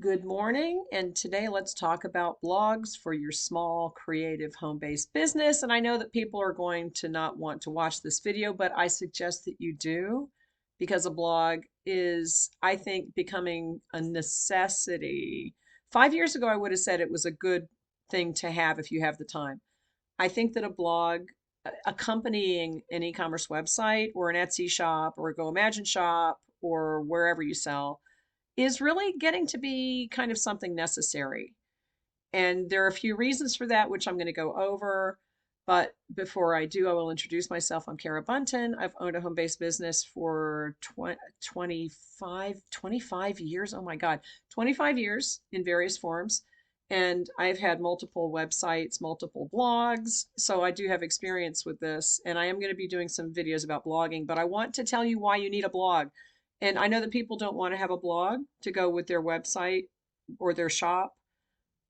Good morning, and today let's talk about blogs for your small creative home-based business. And I know that people are going to not want to watch this video, but I suggest that you do because a blog is, I think, becoming a necessity. 5 years ago, I would have said it was a good thing to have if you have the time. I think that a blog accompanying an e-commerce website or an Etsy shop or a Goimagine shop or wherever you sell is really getting to be kind of something necessary. And there are a few reasons for that, which I'm going to go over. But before I do, I will introduce myself. I'm Kara Bunton. I've owned a home based business for 25 years. Oh my God, 25 years in various forms. And I've had multiple websites, multiple blogs. So I do have experience with this. And I am going to be doing some videos about blogging, but I want to tell you why you need a blog. And I know that people don't want to have a blog to go with their website or their shop,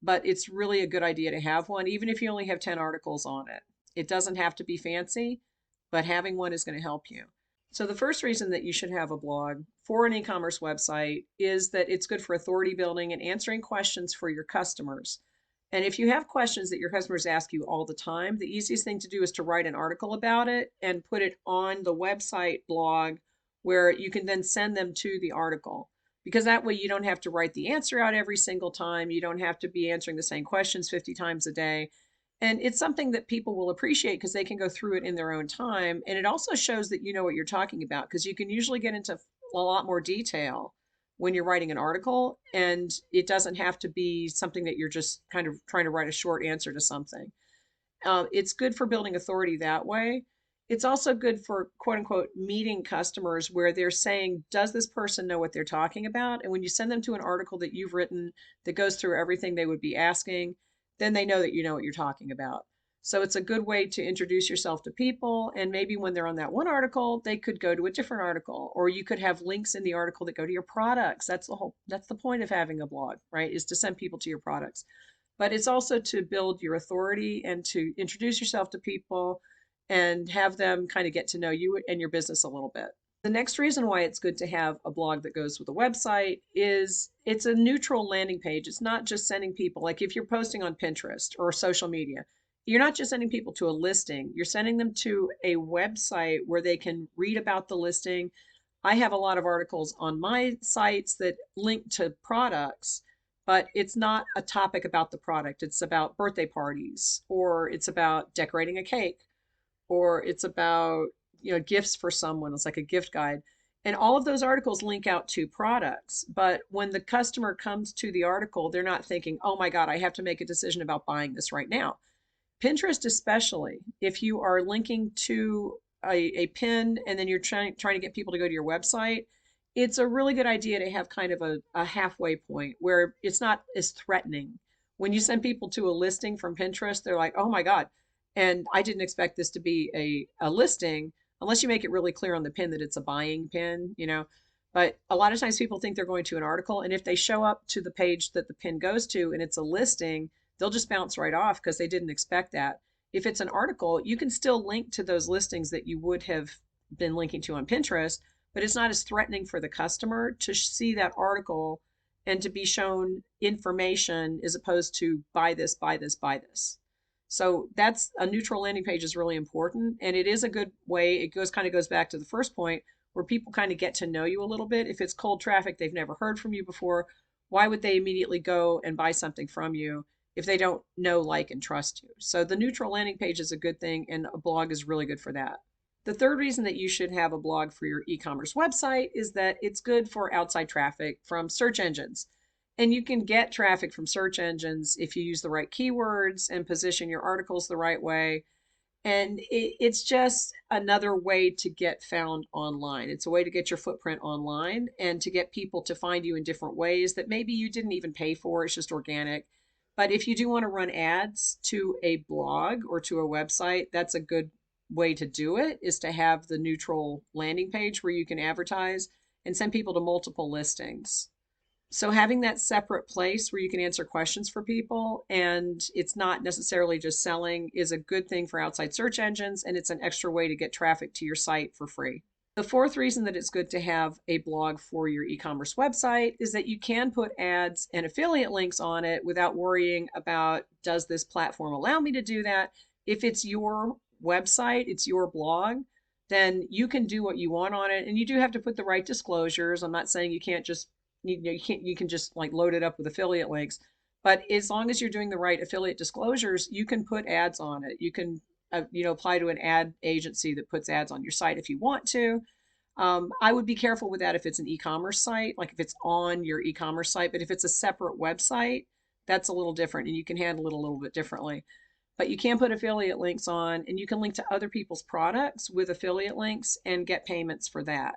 but it's really a good idea to have one, even if you only have 10 articles on it. It doesn't have to be fancy, but having one is going to help you. So, the first reason that you should have a blog for an e commerce website is that it's good for authority building and answering questions for your customers. And if you have questions that your customers ask you all the time, the easiest thing to do is to write an article about it and put it on the website blog where you can then send them to the article, because that way you don't have to write the answer out every single time. You don't have to be answering the same questions 50 times a day. And it's something that people will appreciate because they can go through it in their own time. And it also shows that you know what you're talking about, because you can usually get into a lot more detail when you're writing an article. And it doesn't have to be something that you're just kind of trying to write a short answer to something. It's good for building authority that way. It's also good for quote unquote meeting customers where they're saying, does this person know what they're talking about? And when you send them to an article that you've written that goes through everything they would be asking, then they know that you know what you're talking about. So it's a good way to introduce yourself to people. And maybe when they're on that one article, they could go to a different article, or you could have links in the article that go to your products. That's the point of having a blog, right? Is to send people to your products, but it's also to build your authority and to introduce yourself to people and have them kind of get to know you and your business a little bit. The next reason why it's good to have a blog that goes with a website is it's a neutral landing page. It's not just sending people, like if you're posting on Pinterest or social media, you're not just sending people to a listing, you're sending them to a website where they can read about the listing. I have a lot of articles on my sites that link to products, but it's not a topic about the product. It's about birthday parties, or it's about decorating a cake, or it's about, gifts for someone. It's like a gift guide. And all of those articles link out to products. But when the customer comes to the article, they're not thinking, oh my God, I have to make a decision about buying this right now. Pinterest, especially, if you are linking to a pin and then you're trying to get people to go to your website, it's a really good idea to have kind of a halfway point where it's not as threatening. When you send people to a listing from Pinterest, they're like, oh my God, and I didn't expect this to be a listing, unless you make it really clear on the pin that it's a buying pin. But a lot of times people think they're going to an article, and if they show up to the page that the pin goes to and it's a listing, they'll just bounce right off because they didn't expect that. If it's an article, you can still link to those listings that you would have been linking to on Pinterest, but it's not as threatening for the customer to see that article and to be shown information as opposed to buy this, buy this, buy this. So that's a neutral landing page is really important. And it is a good way. It goes back to the first point where people kind of get to know you a little bit. If it's cold traffic, they've never heard from you before. Why would they immediately go and buy something from you if they don't know, like, and trust you? So the neutral landing page is a good thing, and a blog is really good for that. The third reason that you should have a blog for your e-commerce website is that it's good for outside traffic from search engines. And you can get traffic from search engines if you use the right keywords and position your articles the right way. And it's just another way to get found online. It's a way to get your footprint online and to get people to find you in different ways that maybe you didn't even pay for. It's just organic. But if you do want to run ads to a blog or to a website, that's a good way to do it, is to have the neutral landing page where you can advertise and send people to multiple listings. So having that separate place where you can answer questions for people and it's not necessarily just selling is a good thing for outside search engines, and it's an extra way to get traffic to your site for free. The fourth reason that it's good to have a blog for your e-commerce website is that you can put ads and affiliate links on it without worrying about, does this platform allow me to do that? If it's your website, it's your blog, then you can do what you want on it. And you do have to put the right disclosures. I'm not saying you can't just, you can just like load it up with affiliate links. But as long as you're doing the right affiliate disclosures, you can put ads on it. You can apply to an ad agency that puts ads on your site if you want to. I would be careful with that if it's an e-commerce site, like if it's on your e-commerce site. But if it's a separate website, that's a little different, and you can handle it a little bit differently. But you can put affiliate links on, and you can link to other people's products with affiliate links and get payments for that.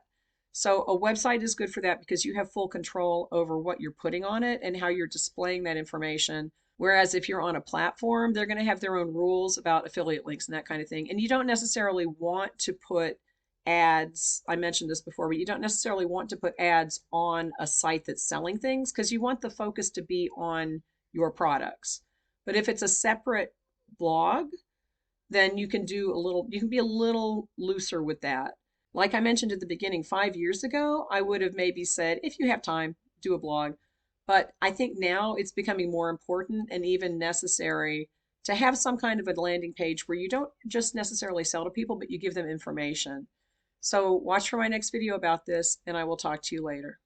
So a website is good for that because you have full control over what you're putting on it and how you're displaying that information. Whereas if you're on a platform, they're going to have their own rules about affiliate links and that kind of thing. And you don't necessarily want to put ads. I mentioned this before, but you don't necessarily want to put ads on a site that's selling things because you want the focus to be on your products. But if it's a separate blog, then you can be a little looser with that. Like I mentioned at the beginning, 5 years ago, I would have maybe said, if you have time, do a blog. But I think now it's becoming more important and even necessary to have some kind of a landing page where you don't just necessarily sell to people, but you give them information. So watch for my next video about this, and I will talk to you later.